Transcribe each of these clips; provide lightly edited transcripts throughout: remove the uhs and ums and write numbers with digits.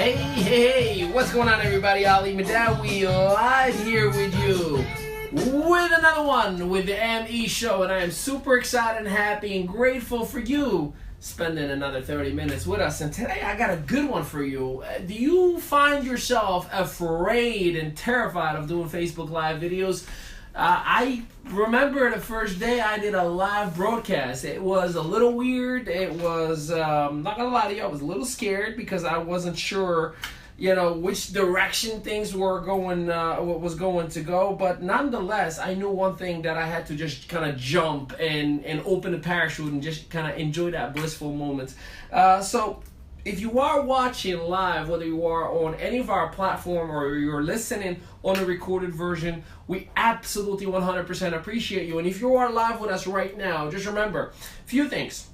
Hey, what's going on, everybody? Ali Madawi live here with you with another one with the ME Show, and I am super excited and happy and grateful for you spending another 30 minutes with us. And today I got a good one for you. Do you find yourself afraid and terrified of doing Facebook Live videos? I remember the first day I did a live broadcast. It was a little weird. It was, not gonna lie to you, I was a little scared because I wasn't sure, which direction things were going, was going to go. But nonetheless, I knew one thing, that I had to just kind of jump and open the parachute and just kind of enjoy that blissful moment. So if you are watching live, whether you are on any of our platform or you're listening on a recorded version, we absolutely 100% appreciate you. And if you are live with us right now, just remember a few things.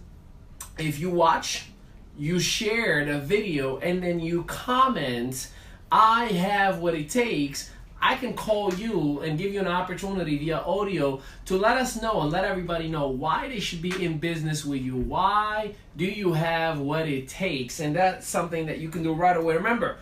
If you watch, you share the video, and then you comment, "I have what it takes," I can call you and give you an opportunity via audio to let us know and let everybody know why they should be in business with you. Why do you have what it takes? And that's something that you can do right away. Remember,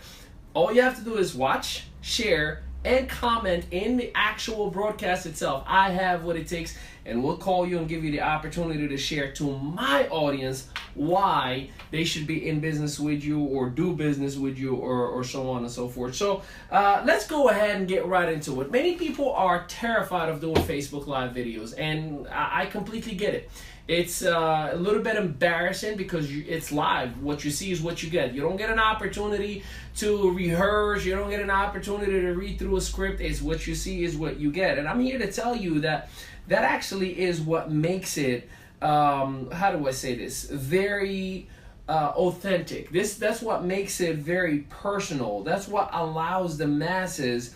all you have to do is watch, share, and comment in the actual broadcast itself. "I have what it takes," and we'll call you and give you the opportunity to share to my audience why they should be in business with you or do business with you, or so on and so forth. So let's go ahead and get right into it. Many people are terrified of doing Facebook Live videos, and I completely get it. It's a little bit embarrassing because it's live. What you see is what you get. You don't get an opportunity to rehearse. You don't get an opportunity to read through a script. It's what you see is what you get. And I'm here to tell you that that actually is what makes it, how do I say this, very authentic. That's what makes it very personal. That's what allows the masses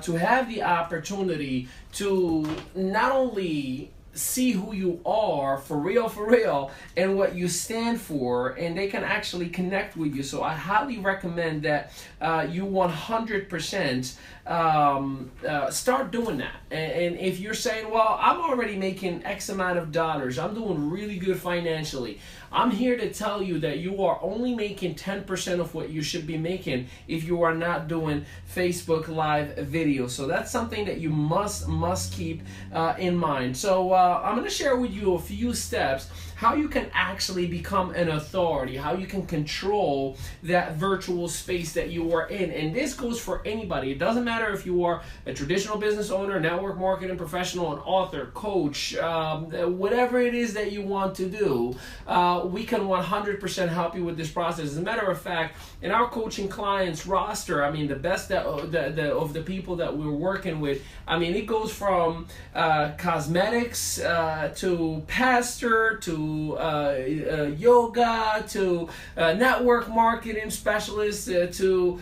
to have the opportunity to not only see who you are for real, and what you stand for, and they can actually connect with you. So I highly recommend that you 100% start doing that. And if you're saying, "Well, I'm already making X amount of dollars, I'm doing really good financially," I'm here to tell you that you are only making 10% of what you should be making if you are not doing Facebook Live videos. So that's something that you must keep in mind. So I'm going to share with you a few steps how you can actually become an authority, how you can control that virtual space that you are in. And this goes for anybody. It doesn't matter if you are a traditional business owner, network marketing professional, an author, coach, whatever it is that you want to do, we can 100% help you with this process. As a matter of fact, in our coaching clients roster, I mean, the best of the people that we're working with, I mean, it goes from cosmetics to pastor to yoga to network marketing specialists to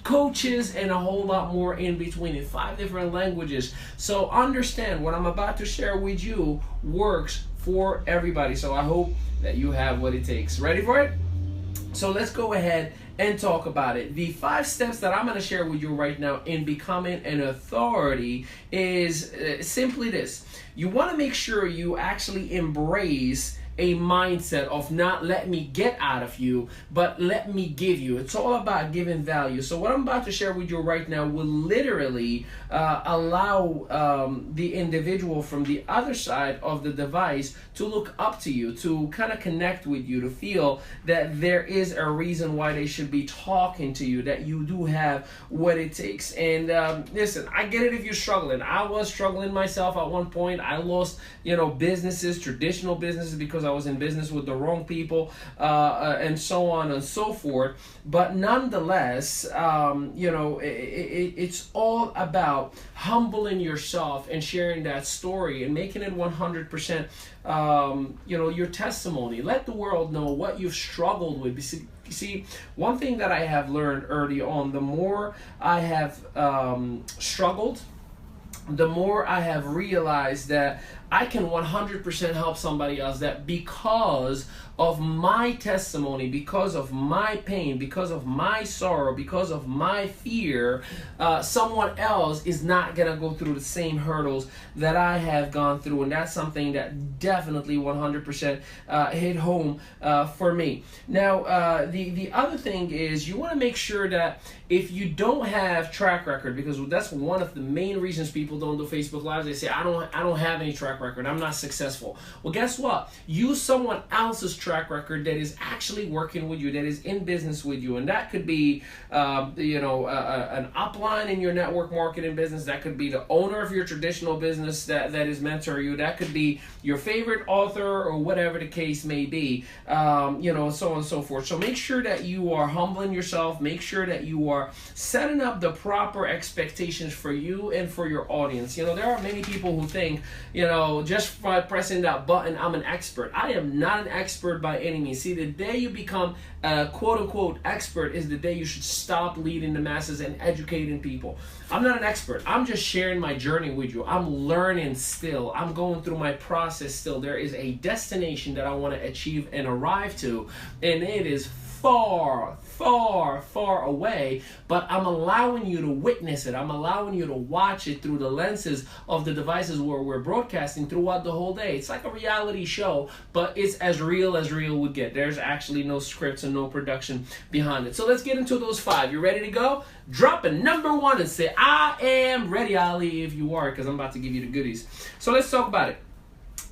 coaches, and a whole lot more in between, in 5 different languages. So understand, what I'm about to share with you works for everybody. So I hope that you have what it takes. Ready for it? So let's go ahead and talk about it. The 5 steps that I'm going to share with you right now in becoming an authority is simply this. You want to make sure you actually embrace a mindset of not "let me get out of you," but "let me give you." It's all about giving value. So what I'm about to share with you right now will literally allow the individual from the other side of the device to look up to you, to kind of connect with you, to feel that there is a reason why they should be talking to you, that you do have what it takes. And listen, I get it if you're struggling. I was struggling myself at one point. I lost, businesses, traditional businesses, because I was in business with the wrong people, and so on and so forth. But nonetheless, it's all about humbling yourself and sharing that story and making it 100%, your testimony. Let the world know what you've struggled with. See, one thing that I have learned early on, the more I have struggled, the more I have realized that I can 100% help somebody else that because of my testimony, because of my pain, because of my sorrow, because of my fear, someone else is not going to go through the same hurdles that I have gone through. And that's something that definitely 100% hit home for me. Now, the other thing is you want to make sure that if you don't have track record, because that's one of the main reasons people don't do Facebook Lives, they say, I don't have any track record, I'm not successful. Well, guess what? Use someone else's track record that is actually working with you, that is in business with you. And that could be an upline in your network marketing business. That could be the owner of your traditional business that is mentoring you. That could be your favorite author or whatever the case may be, so on and so forth. So make sure that you are humbling yourself. Make sure that you are setting up the proper expectations for you and for your audience. There are many people who think, just by pressing that button, I'm an expert. I am not an expert by any means. See, the day you become a quote-unquote expert is the day you should stop leading the masses and educating people. I'm not an expert. I'm just sharing my journey with you. I'm learning still. I'm going through my process still. There is a destination that I want to achieve and arrive to, and it is far, far, far away, but I'm allowing you to witness it. I'm allowing you to watch it through the lenses of the devices where we're broadcasting throughout the whole day. It's like a reality show, but it's as real would get. There's actually no scripts and no production behind it. So let's get into those 5. You ready to go? Drop a number 1 and say, I am ready, Ali, if you are, because I'm about to give you the goodies. So let's talk about it.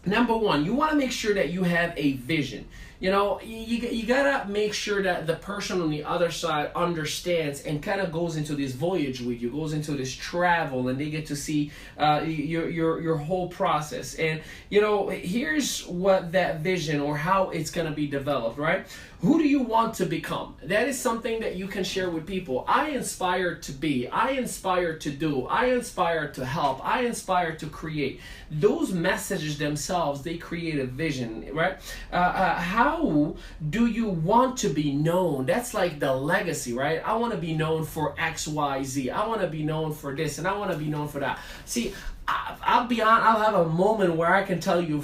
Number 1, you want to make sure that you have a vision. You gotta make sure that the person on the other side understands and kind of goes into this voyage with you, goes into this travel, and they get to see your whole process. And here's what that vision or how it's gonna be developed, right? Who do you want to become? That is something that you can share with people. I inspire to be. I inspire to do. I inspire to help. I inspire to create. Those messages themselves, they create a vision, right? How do you want to be known? That's like the legacy, right? I want to be known for X, Y, Z. I want to be known for this, and I want to be known for that. See, I'll be on. I'll have a moment where I can tell you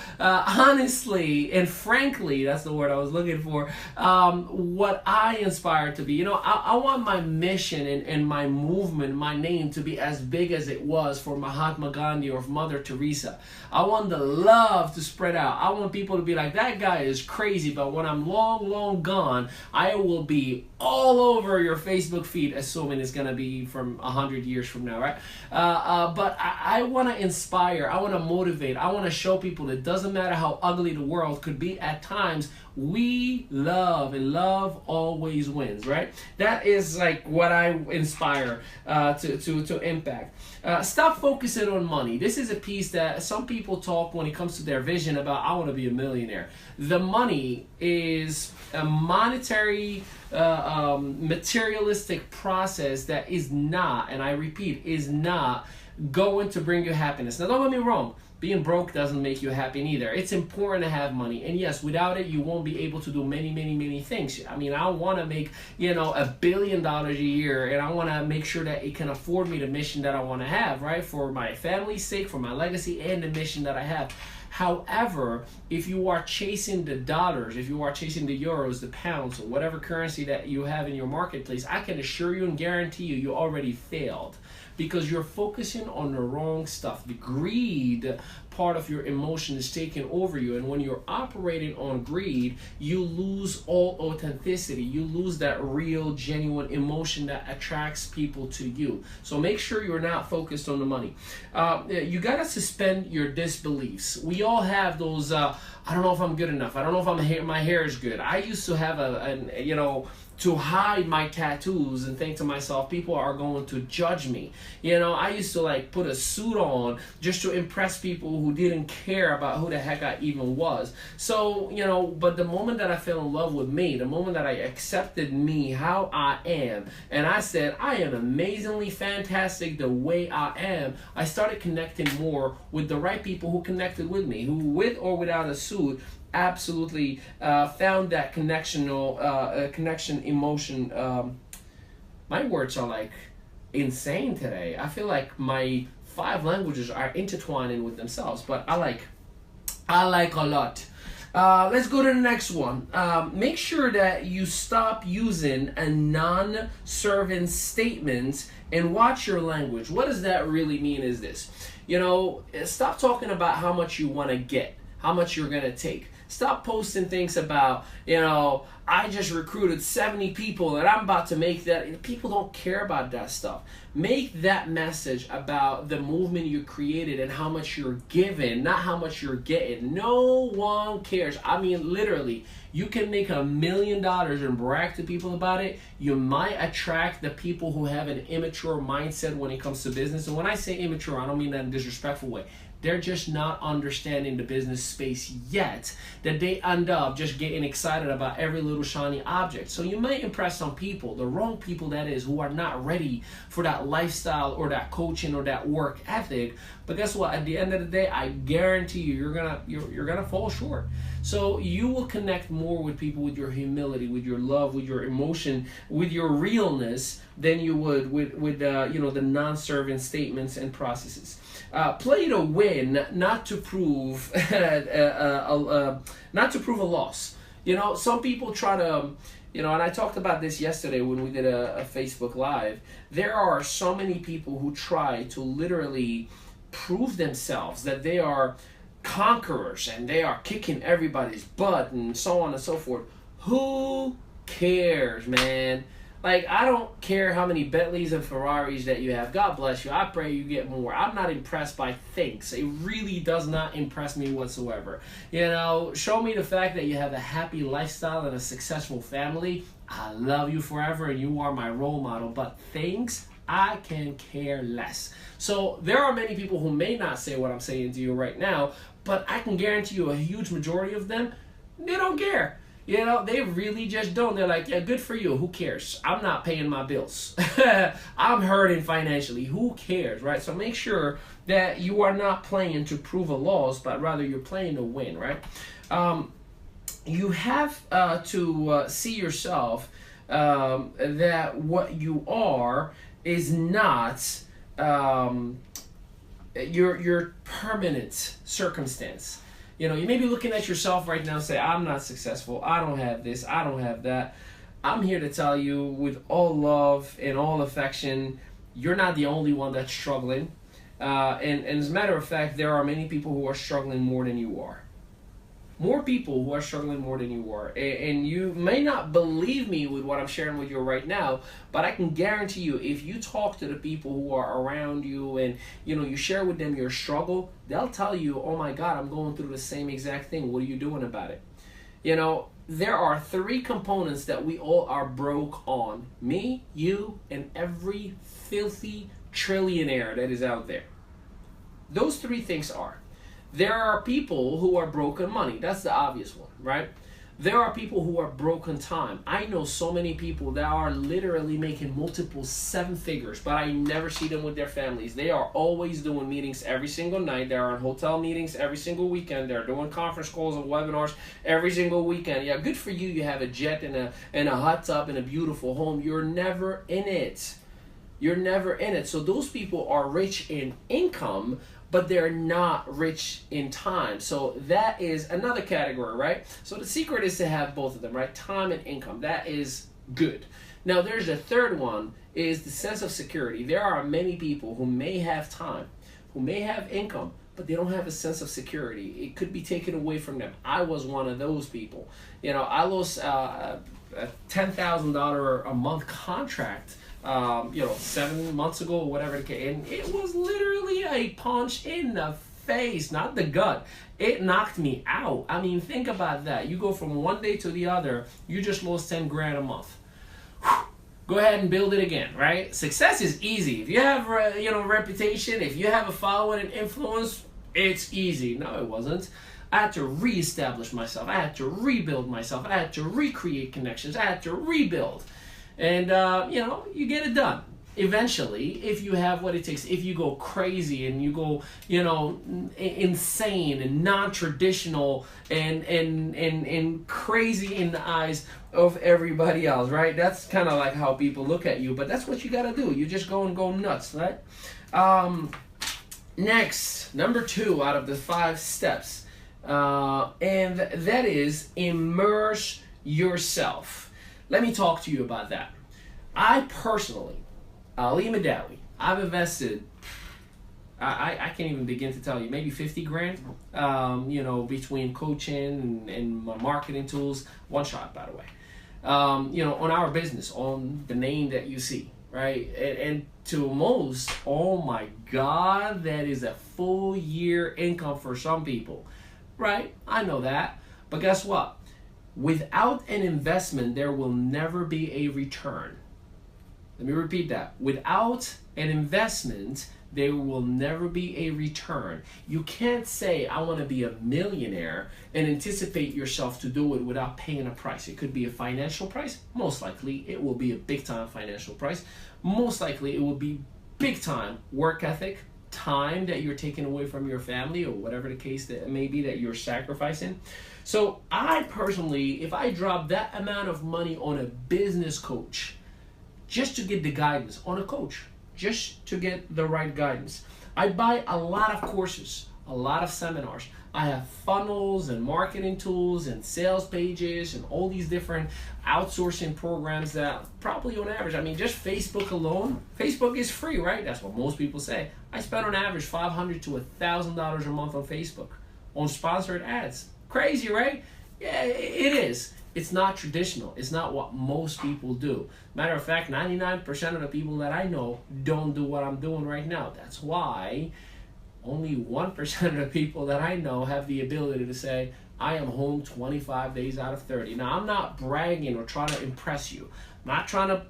honestly and frankly, that's the word I was looking for, what I inspire to be. I want my mission and my movement, my name to be as big as it was for Mahatma Gandhi or Mother Teresa. I want the love to spread out. I want people to be like, that guy is crazy, but when I'm long, long gone, I will be all over your Facebook feed, assuming it's going to be from 100 years from now, right? But I want to inspire. I want to motivate. I want to show people that it doesn't matter how ugly the world could be at times, we love, and love always wins, right? That is like what I inspire to impact. Stop focusing on money. This is a piece that some people talk when it comes to their vision about, I want to be a millionaire. The money is a monetary, materialistic process that is not, and I repeat, is not going to bring you happiness. Now, don't get me wrong. Being broke doesn't make you happy neither. It's important to have money. And yes, without it, you won't be able to do many, many, many things. I mean, I want to make, $1 billion a year, and I want to make sure that it can afford me the mission that I want to have, right? For my family's sake, for my legacy, and the mission that I have. However, if you are chasing the dollars, if you are chasing the euros, the pounds, or whatever currency that you have in your marketplace, I can assure you and guarantee you, you already failed. Because you're focusing on the wrong stuff. The greed part of your emotion is taking over you, and when you're operating on greed, you lose all authenticity. You lose that real, genuine emotion that attracts people to you. So make sure you're not focused on the money. You gotta suspend your disbeliefs. We all have those. I don't know if I'm good enough. I don't know if my hair is good. I used to have to hide my tattoos and think to myself, people are going to judge me. I used to put a suit on just to impress people who didn't care about who the heck I even was. So, but the moment that I fell in love with me, the moment that I accepted me, how I am, and I said, I am amazingly fantastic the way I am, I started connecting more with the right people who connected with me, who with or without a suit, absolutely found that connection emotion. My words are insane today. I feel like my 5 languages are intertwining with themselves. But I like a lot. Let's go to the next one. Make sure that you stop using a non-serving statement and watch your language. What does that really mean is this. Stop talking about how much you want to get, how much you're going to take. Stop posting things about, I just recruited 70 people and I'm about to make that. People don't care about that stuff. Make that message about the movement you created and how much you're giving, not how much you're getting. No one cares. I mean, literally, you can make $1 million and brag to people about it. You might attract the people who have an immature mindset when it comes to business. And when I say immature, I don't mean that in a disrespectful way. They're just not understanding the business space yet, that they end up just getting excited about every little shiny object. So you may impress some people, the wrong people that is, who are not ready for that lifestyle or that coaching or that work ethic. But guess what? At the end of the day, I guarantee you, you're gonna fall short. So you will connect more with people with your humility, with your love, with your emotion, with your realness than you would with the non-serving statements and processes. Play to win, not to prove not to prove a loss. Some people try to, and I talked about this yesterday when we did a Facebook Live. There are so many people who try to literally prove themselves that they are conquerors and they are kicking everybody's butt and so on and so forth. Who cares, man? Like, I don't care how many Bentleys and Ferraris that you have. God bless you. I pray you get more. I'm not impressed by things. It really does not impress me whatsoever. Show me the fact that you have a happy lifestyle and a successful family. I love you forever and you are my role model. But things, I can care less. So there are many people who may not say what I'm saying to you right now, but I can guarantee you a huge majority of them, they don't care. They really just don't. They're like, yeah, good for you. Who cares? I'm not paying my bills. I'm hurting financially. Who cares, right? So make sure that you are not playing to prove a loss, but rather you're playing to win, right? You have to see yourself that what you are is not your permanent circumstance. You may be looking at yourself right now and say, I'm not successful. I don't have this. I don't have that. I'm here to tell you with all love and all affection, you're not the only one that's struggling. And as a matter of fact, there are many people who are struggling more than you are. More people who are struggling more than you are. And you may not believe me with what I'm sharing with you right now, but I can guarantee you, if you talk to the people who are around you and you share with them your struggle, they'll tell you, oh my God, I'm going through the same exact thing. What are you doing about it? There are 3 components that we all are broke on. Me, you, and every filthy trillionaire that is out there. Those 3 things are: there are people who are broken money. That's the obvious one, right? There are people who are broken time. I know so many people that are literally making multiple 7 figures, but I never see them with their families. They are always doing meetings every single night. They're on hotel meetings every single weekend. They're doing conference calls and webinars every single weekend. Yeah, good for you. You have a jet and a hot tub and a beautiful home. You're never in it. You're never in it. So those people are rich in income, but they're not rich in time. So that is another category, right? So the secret is to have both of them, right? Time and income. That is good. Now there's a third one, is the sense of security. There are many people who may have time, who may have income, but they don't have a sense of security. It could be taken away from them. I was one of those people. I lost a $10,000 a month contract 7 months ago or whatever, and it was literally a punch in the face, not the gut. It knocked me out. I mean, think about that. You go from one day to the other, you just lost 10 grand a month. Go ahead and build it again, right? Success is easy. If you have reputation, if you have a following and influence, it's easy. No, it wasn't. I had to reestablish myself. I had to rebuild myself. I had to recreate connections. I had to rebuild. And, you get it done. Eventually, if you have what it takes, if you go crazy and you go, insane and non-traditional and crazy in the eyes of everybody else, right? That's kind of like how people look at you, but that's what you got to do. You just go and go nuts, right? Next, number 2 out of the 5 steps, and that is immerse yourself. Let me talk to you about that. I personally, Ali Madawi, I've invested, I can't even begin to tell you, maybe 50 grand, between coaching and my marketing tools, one shot, by the way, on our business, on the name that you see, right? And to most, oh my God, that is a full year income for some people, right? I know that. But guess what? Without an investment, there will never be a return. Let me repeat that. Without an investment, there will never be a return. You can't say, I want to be a millionaire and anticipate yourself to do it without paying a price. It could be a financial price. Most likely, it will be a big time financial price. Most likely, it will be big time work ethic, time that you're taking away from your family or whatever the case that may be that you're sacrificing. So I personally, if I drop that amount of money on a business coach, just to get the guidance on a coach, just to get the right guidance. I buy a lot of courses, a lot of seminars. I have funnels and marketing tools and sales pages and all these different outsourcing programs that probably on average, just Facebook alone, Facebook is free, right? That's what most people say. I spend on average $500 to $1,000 a month on Facebook on sponsored ads. Crazy, right? Yeah, it is. It's not traditional. It's not what most people do. Matter of fact, 99% of the people that I know don't do what I'm doing right now. That's why only 1% of the people that I know have the ability to say, I am home 25 days out of 30. Now, I'm not bragging or trying to impress you. I'm not trying to,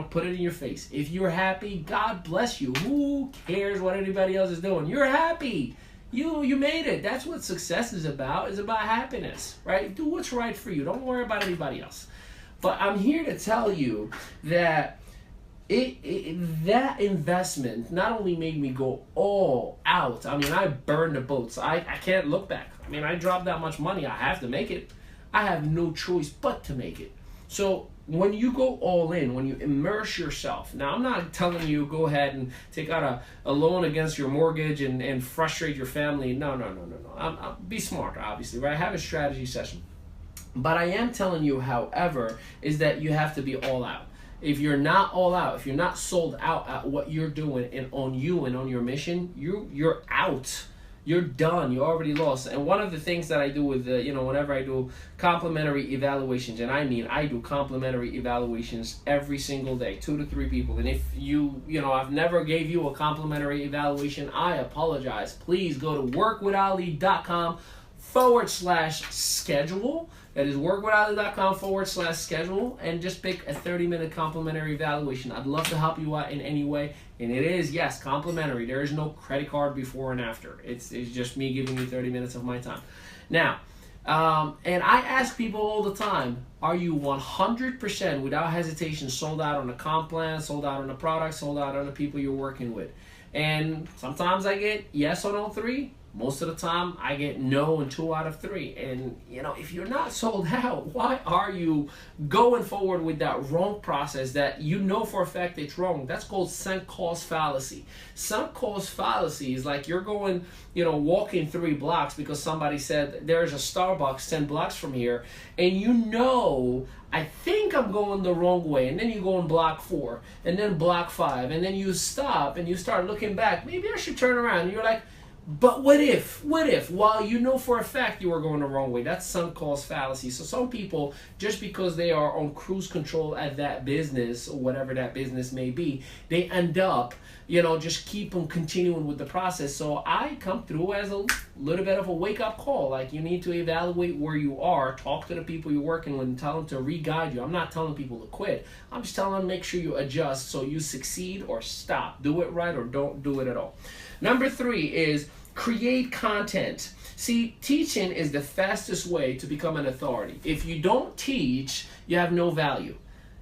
put it in your face. If you're happy, God bless you. Who cares what anybody else is doing? You're happy. You made it. That's what success is about. It's about happiness, right? Do what's right for you. Don't worry about anybody else. But I'm here to tell you that that investment not only made me go all out. I burned the boats. I can't look back. I dropped that much money. I have to make it. I have no choice but to make it. So when you go all in, when you immerse yourself, now I'm not telling you go ahead and take out a loan against your mortgage and frustrate your family. No. Be smart, obviously, right? Have a strategy session. But I am telling you, however, is that you have to be all out. If you're not all out, if you're not sold out at what you're doing and on you and on your mission, you're out. You're done. You already lost. And one of the things that I do with, whenever I do complimentary evaluations, and I do complimentary evaluations every single day, 2 to 3 people. And if I've never gave you a complimentary evaluation, I apologize. Please go to workwithali.com/schedule. That is workwithali.com/schedule, and just pick a 30-minute complimentary evaluation. I'd love to help you out in any way. And it is, yes, complimentary. There is no credit card before and after. It's just me giving you 30 minutes of my time. Now, and I ask people all the time, are you 100% without hesitation sold out on a comp plan, sold out on a product, sold out on the people you're working with? And sometimes I get yes on all 3. Most of the time, I get no in 2 out of 3. And, if you're not sold out, why are you going forward with that wrong process that you know for a fact it's wrong? That's called sunk cost fallacy. Sunk cost fallacy is like you're going, walking 3 blocks because somebody said there's a Starbucks 10 blocks from here. And I think I'm going the wrong way. And then you go on block 4 and then block 5. And then you stop and you start looking back. Maybe I should turn around. And you're like, but what if? Well, you know for a fact you are going the wrong way. That's sunk cost fallacy. So some people, just because they are on cruise control at that business or whatever that business may be, they end up, just keep on continuing with the process. So I come through as a little bit of a wake-up call. Like, you need to evaluate where you are, talk to the people you're working with, and tell them to re-guide you. I'm not telling people to quit. I'm just telling them make sure you adjust so you succeed or stop. Do it right or don't do it at all. Number 3 is create content. See, teaching is the fastest way to become an authority. If you don't teach, you have no value.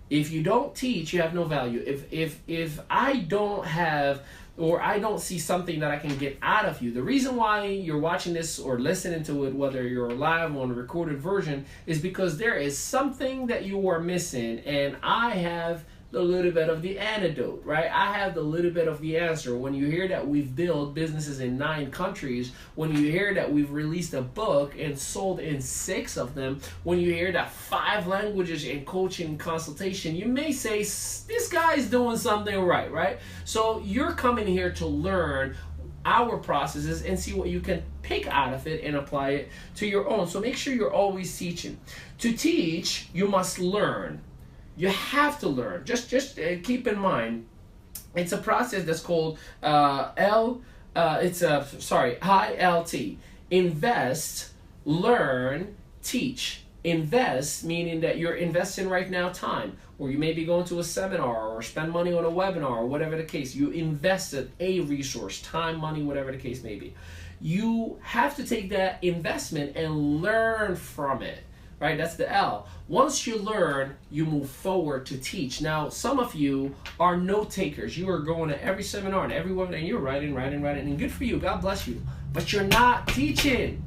If you don't teach, you have no value. If I don't have or I don't see something that I can get out of you, the reason why you're watching this or listening to it, whether you're live or on a recorded version, is because there is something that you are missing, and I have the little bit of the antidote, right? I have the little bit of the answer. When you hear that we've built businesses in 9 countries, when you hear that we've released a book and sold in 6 of them, when you hear that 5 languages in coaching and consultation, you may say, this guy's doing something right? So you're coming here to learn our processes and see what you can pick out of it and apply it to your own. So make sure you're always teaching. To teach, you must learn. You have to learn. Just keep in mind, it's a process that's called ILT. Invest, learn, teach. Invest, meaning that you're investing right now time, or you may be going to a seminar or spend money on a webinar or whatever the case. You invested a resource, time, money, whatever the case may be. You have to take that investment and learn from it, right? That's the L. Once you learn, you move forward to teach. Now, some of you are note takers. You are going to every seminar and every webinar, and you're writing, and good for you. God bless you. But you're not teaching.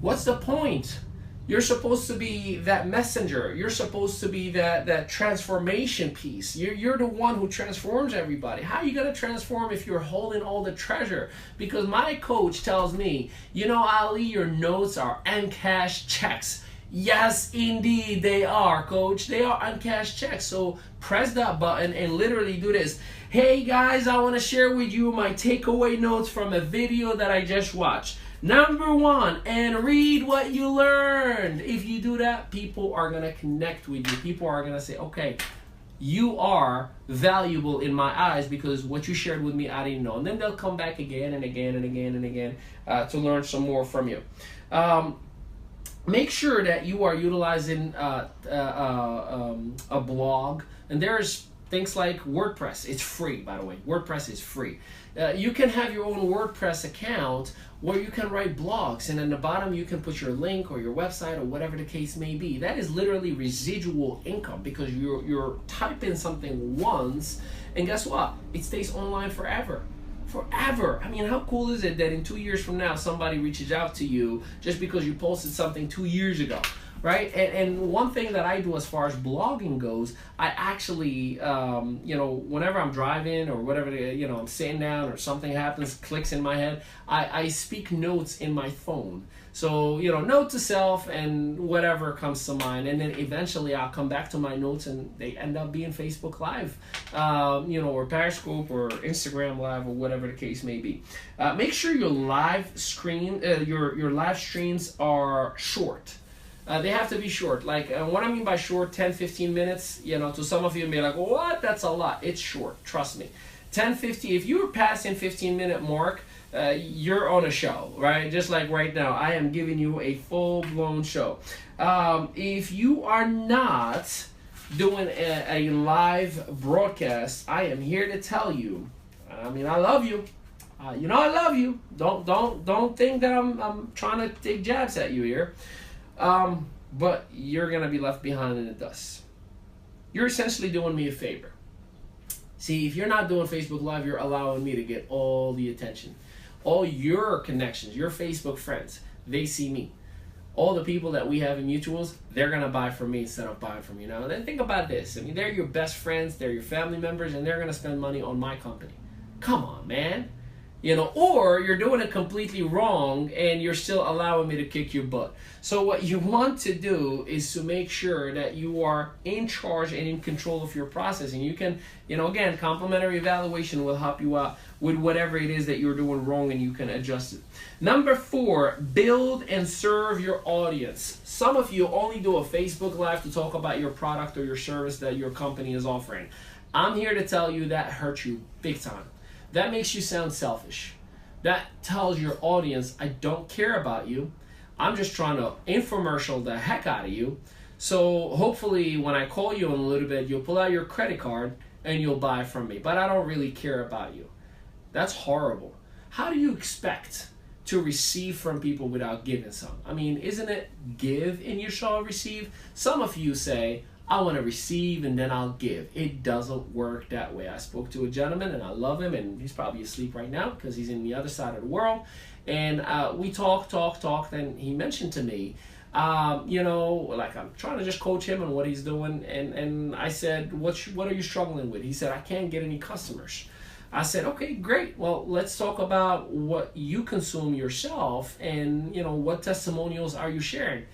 What's the point? You're supposed to be that messenger. You're supposed to be that transformation piece. You're the one who transforms everybody. How are you going to transform if you're holding all the treasure? Because my coach tells me, you know, Ali, your notes are uncashed checks. Yes, indeed, they are, coach. They are uncashed checks. So press that button and literally do this. Hey, guys, I want to share with you my takeaway notes from a video that I just watched. Number 1, and read what you learned. If you do that, people are going to connect with you. People are going to say, okay, you are valuable in my eyes because what you shared with me, I didn't know. And then they'll come back again and again and again and again to learn some more from you. Make sure that you are utilizing a blog. And there's things like WordPress. It's free, by the way. WordPress is free. You can have your own WordPress account where you can write blogs, and in the bottom you can put your link or your website or whatever the case may be. That is literally residual income because you're typing something once, and guess what? It stays online forever. Forever. I mean, how cool is it that in 2 years from now somebody reaches out to you just because you posted something 2 years ago? Right? And one thing that I do as far as blogging goes, I actually, whenever I'm driving or whatever, I'm sitting down or something happens, clicks in my head, I speak notes in my phone. So, note to self and whatever comes to mind. And then eventually I'll come back to my notes and they end up being Facebook Live, or Periscope or Instagram Live or whatever the case may be. Make sure your live streams are short. They have to be short. Like, what I mean by short, 10, 15 minutes, to some of you may be like, what? That's a lot. It's short. Trust me. 10, 15, if you're passing 15-minute mark, you're on a show, right? Just like right now, I am giving you a full-blown show. If you are not doing a live broadcast, I am here to tell you, I love you. I love you. Don't think that I'm trying to take jabs at you here. But you're going to be left behind in the dust. You're essentially doing me a favor. See, if you're not doing Facebook Live, you're allowing me to get all the attention. All your connections, your Facebook friends, they see me. All the people that we have in mutuals, they're going to buy from me instead of buying from you. Now, then think about this. They're your best friends, they're your family members, and they're going to spend money on my company. Come on, man. Or you're doing it completely wrong and you're still allowing me to kick your butt. So what you want to do is to make sure that you are in charge and in control of your process. And you can, again, complimentary evaluation will help you out with whatever it is that you're doing wrong and you can adjust it. Number 4, build and serve your audience. Some of you only do a Facebook Live to talk about your product or your service that your company is offering. I'm here to tell you that hurts you big time. That makes you sound selfish. That tells your audience, I don't care about you. I'm just trying to infomercial the heck out of you. So hopefully when I call you in a little bit, you'll pull out your credit card and you'll buy from me. But I don't really care about you. That's horrible. How do you expect to receive from people without giving some? Isn't it give and you shall receive? Some of you say, I want to receive and then I'll give. It doesn't work that way. I spoke to a gentleman and I love him, and he's probably asleep right now because he's in the other side of the world. And we talked, and he mentioned to me, You know, like I'm trying to just coach him on what he's doing. And I said, what are you struggling with? He said, I can't get any customers. I said, okay, great. Well, let's talk about what you consume yourself and, you know, what testimonials are you sharing?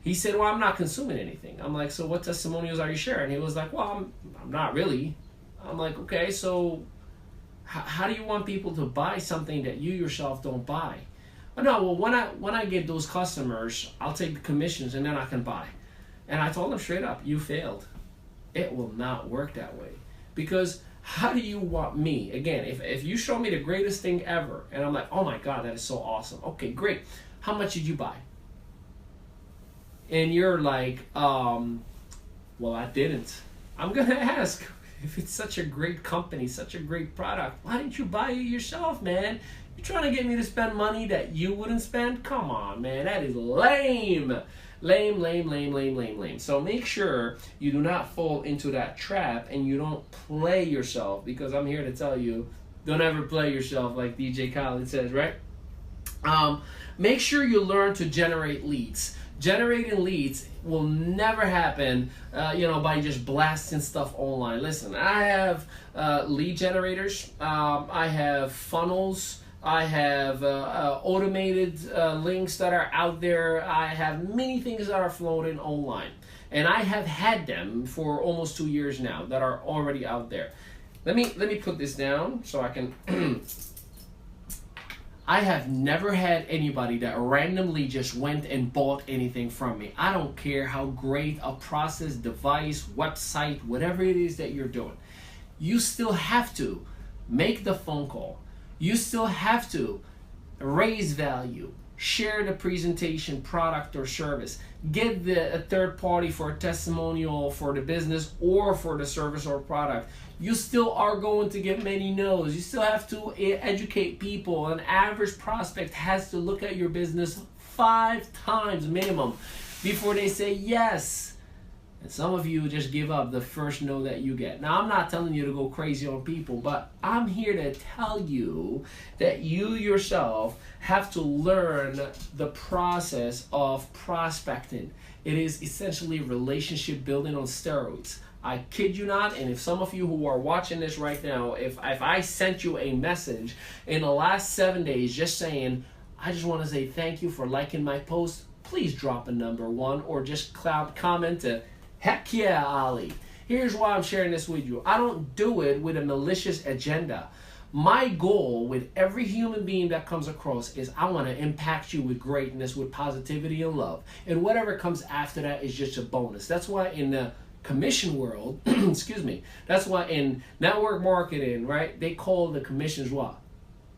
He said, well, I'm not consuming anything. I'm like, so what testimonials are you sharing? He was like, well, I'm not really. I'm like, okay, so how do you want people to buy something that you yourself don't buy? But no, well, when I get those customers, I'll take the commissions and then I can buy. And I told him straight up, you failed. It will not work that way. Because how do you want me? Again, if you show me the greatest thing ever, and I'm like, oh my God, that is so awesome. Okay, great. How much did you buy? And you're like, well, I didn't. I'm going to ask, if it's such a great company, such a great product, why didn't you buy it yourself, man? You're trying to get me to spend money that you wouldn't spend? Come on, man, that is lame. Lame, lame, lame, lame, lame, lame. So make sure you do not fall into that trap and you don't play yourself, because I'm here to tell you, don't ever play yourself, like DJ Khaled says, right? Make sure you learn to generate leads. Generating leads will never happen, by just blasting stuff online. Listen, I have lead generators. I have funnels. I have automated links that are out there. I have many things that are floating online. And I have had them for almost 2 years now that are already out there. Let me put this down so I can... I have never had anybody that randomly just went and bought anything from me. I don't care how great a process, device, website, whatever it is that you're doing. You still have to make the phone call. You still have to raise value, share the presentation, product or service, get a third party for a testimonial for the business or for the service or product. You still are going to get many no's. You still have to educate people. An average prospect has to look at your business 5 times minimum before they say yes. And some of you just give up the first no that you get. Now, I'm not telling you to go crazy on people, but I'm here to tell you that you yourself have to learn the process of prospecting. It is essentially relationship building on steroids. I kid you not, and if some of you who are watching this right now, if I sent you a message in the last 7 days just saying, I just want to say thank you for liking my post, please drop a number 1 or just comment to heck yeah, Ali. Here's why I'm sharing this with you. I don't do it with a malicious agenda. My goal with every human being that comes across is I want to impact you with greatness, with positivity and love. And whatever comes after that is just a bonus. That's why in the commission world, excuse me, that's why in network marketing, right, they call the commissions what?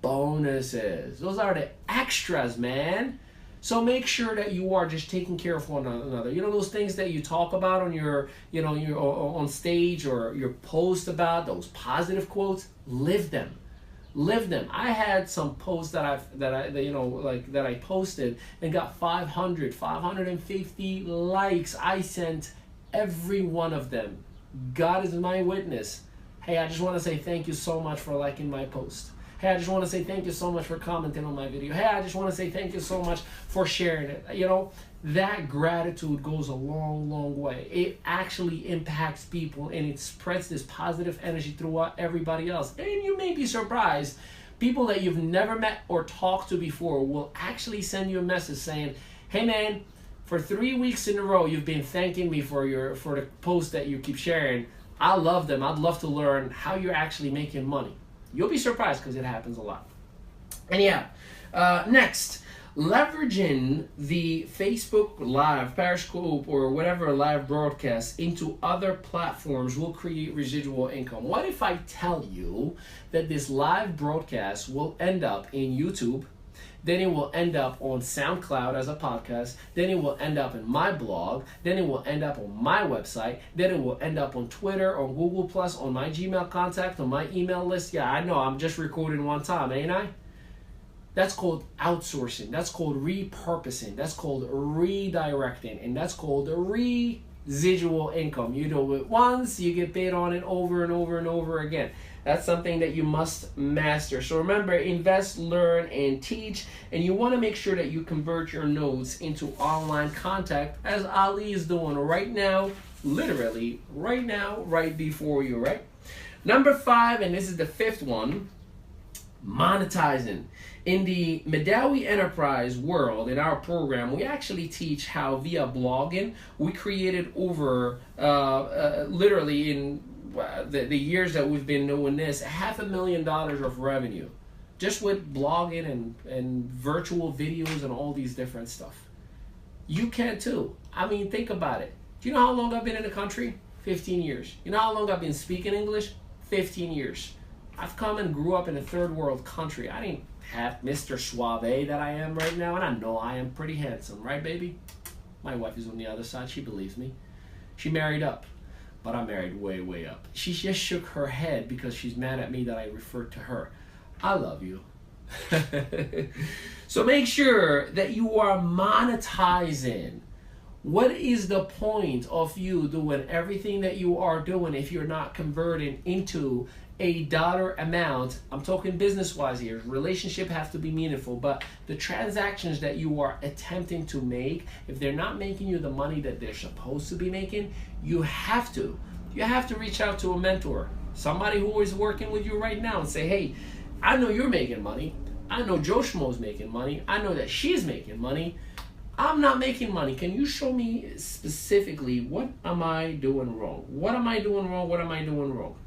Bonuses. Those are the extras, man. So make sure that you are just taking care of one another. You know those things that you talk about on your, your on stage or your post about, those positive quotes, live them. Live them. I had some posts that I posted and got 500, 550 likes. I sent every one of them. God is my witness. Hey, I just want to say thank you so much for liking my post. Hey, I just want to say thank you so much for commenting on my video. Hey, I just want to say thank you so much for sharing it. That gratitude goes a long, long way. It actually impacts people and it spreads this positive energy throughout everybody else. And you may be surprised, people that you've never met or talked to before will actually send you a message saying, hey man, for 3 weeks in a row, you've been thanking me for the posts that you keep sharing. I love them. I'd love to learn how you're actually making money. You'll be surprised because it happens a lot. And yeah, next, leveraging the Facebook Live, Periscope, or whatever live broadcast into other platforms will create residual income. What if I tell you that this live broadcast will end up in YouTube, then it will end up on SoundCloud as a podcast, then it will end up in my blog, then it will end up on my website, then it will end up on Twitter, on Google+, on my Gmail contact, on my email list. Yeah, I know, I'm just recording one time, ain't I? That's called outsourcing. That's called repurposing. That's called redirecting. And that's called residual income. You do it once, you get paid on it over and over and over again. That's something that you must master. So remember, invest, learn, and teach. And you want to make sure that you convert your notes into online contact, as Ali is doing right now, literally right now, right before you, right? Number 5, and this is the 5th one, monetizing. In the Madawi Enterprise world, in our program, we actually teach how via blogging, we created over, literally in the years that we've been doing this, $500,000 of revenue. Just with blogging and virtual videos and all these different stuff. You can too. I mean, think about it. Do you know how long I've been in the country? 15 years. You know how long I've been speaking English? 15 years. I've come and grew up in a third world country. I didn't have Mr. Suave that I am right now, and I know I am pretty handsome, right, baby? My wife is on the other side. She believes me. She married up, but I married way, way up. She just shook her head because she's mad at me that I referred to her. I love you. So make sure that you are monetizing. What is the point of you doing everything that you are doing if you're not converting into a dollar amount? I'm talking business-wise here. Relationship have to be meaningful, but the transactions that you are attempting to make, if they're not making you the money that they're supposed to be making, you have to reach out to a mentor, somebody who is working with you right now, and say, hey, I know you're making money. I know Joe Schmo's making money. I know that she's making money. I'm not making money. Can you show me specifically what am I doing wrong? What am I doing wrong? What am I doing wrong?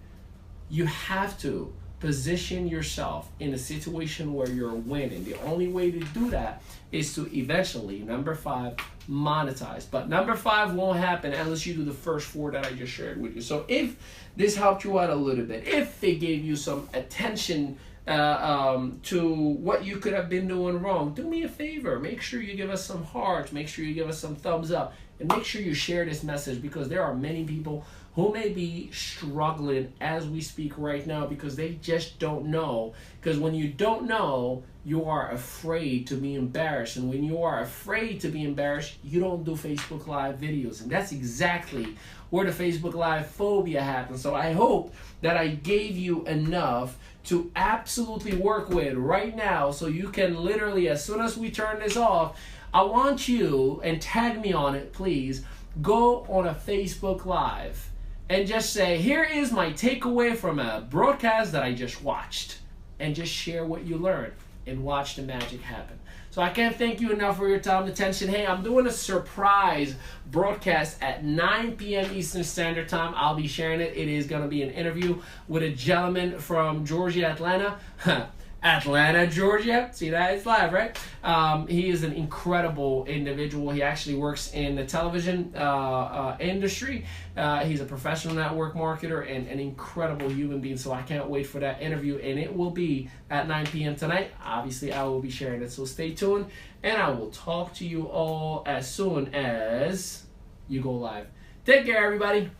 You have to position yourself in a situation where you're winning. The only way to do that is to eventually, number 5, monetize. But number 5 won't happen unless you do the first 4 that I just shared with you. So if this helped you out a little bit, if it gave you some attention to what you could have been doing wrong, do me a favor. Make sure you give us some hearts. Make sure you give us some thumbs up. And make sure you share this message, because there are many people who may be struggling as we speak right now because they just don't know. Because when you don't know, you are afraid to be embarrassed. And when you are afraid to be embarrassed, you don't do Facebook Live videos. And that's exactly where the Facebook Live phobia happens. So I hope that I gave you enough to absolutely work with right now, so you can literally, as soon as we turn this off, I want you, and tag me on it please, go on a Facebook Live and just say, here is my takeaway from a broadcast that I just watched, and just share what you learned and watch the magic happen. So I can't thank you enough for your time and attention. Hey, I'm doing a surprise broadcast at 9 p.m. Eastern Standard Time. I'll be sharing it. It is going to be an interview with a gentleman from Georgia, Atlanta. Atlanta, Georgia. See that? It's live, right? He is an incredible individual. He actually works in the television industry. He's a professional network marketer and an incredible human being. So I can't wait for that interview. And it will be at 9 p.m. tonight. Obviously, I will be sharing it. So stay tuned. And I will talk to you all as soon as you go live. Take care, everybody.